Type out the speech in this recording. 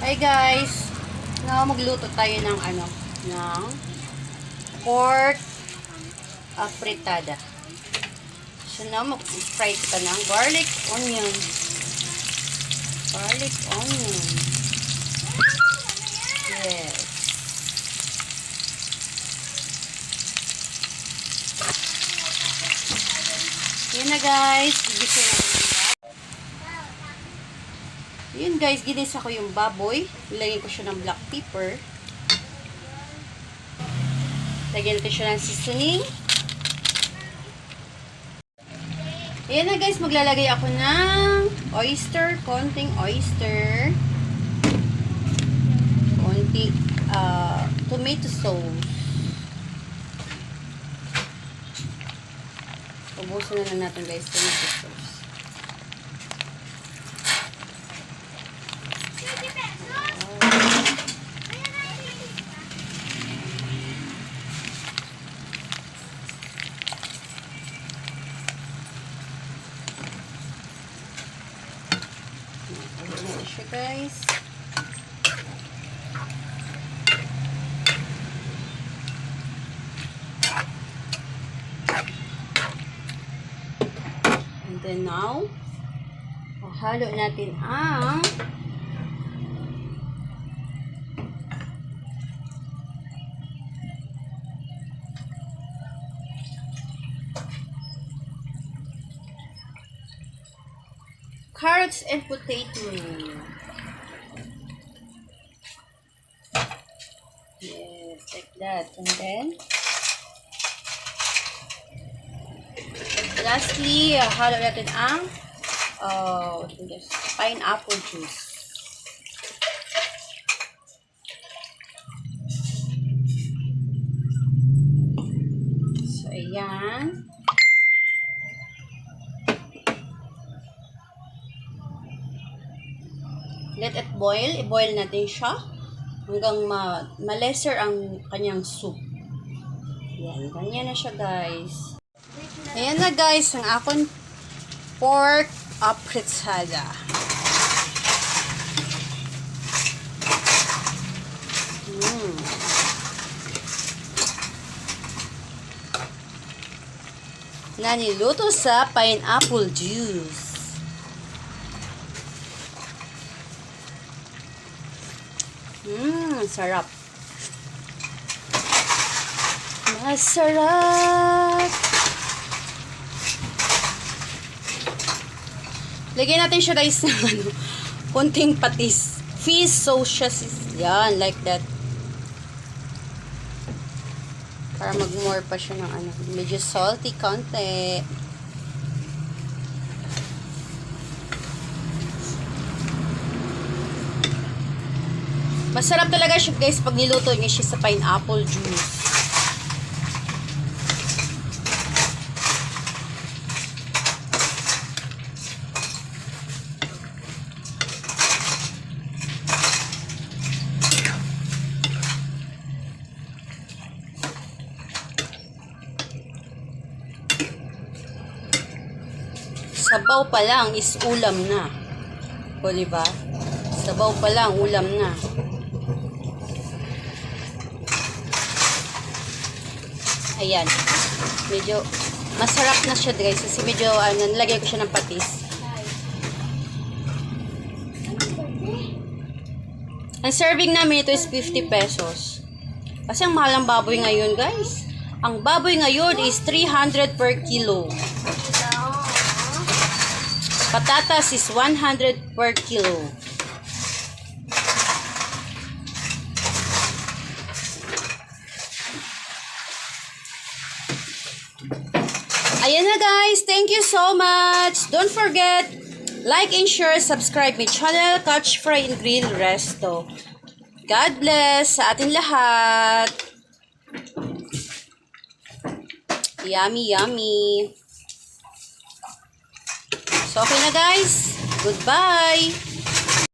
Hi guys, now magluto tayo ng ng pork fritada. So now mag-fry ka ng garlic onion. Garlic onion. Yes. Yan na guys, gigisa na ko. Yun guys, ginisa ko yung baboy. Lagyan ko siya ng black pepper. Lagyan natin siya ng seasoning. Ayan na guys, maglalagay ako ng oyster, konting oyster. Konting tomato sauce. Ubusin na lang natin guys, tomato sauce. Ayan siya guys. And then now, halo natin ang carrots and potato. Yes, like that. And then, lastly, halo natin ang pineapple juice. So, ayan. Let it boil. I-boil natin siya hanggang ma-lesser ang kanyang soup. Yan. Ganyan na siya, guys. Ayan na, guys. Ang akong pork fritada. Na niluto sa pineapple juice. Sarap. Masarap. Lagyan natin siya guys ng konting patis. Fish sauce. Yan, like that. Para mag-more pa siya ng medyo salty konti. Masarap talaga siya guys pag niluto niyo siya sa pineapple juice. Sabaw pa lang is ulam na. O diba? Sabaw pa lang ulam na. Ayan. Medyo masarap na siya guys. Kasi medyo nalagay ko siya ng patis. Ang serving namin ito is 50 pesos. Kasi ang mahal ng baboy ngayon guys. Ang baboy ngayon is 300 per kilo. Patatas is 100 per kilo. Ayan na guys, thank you so much. Don't forget, like and share, subscribe my channel, Catch Fry and Grill Resto. God bless sa atin lahat. Yummy, yummy. So okay na guys, goodbye.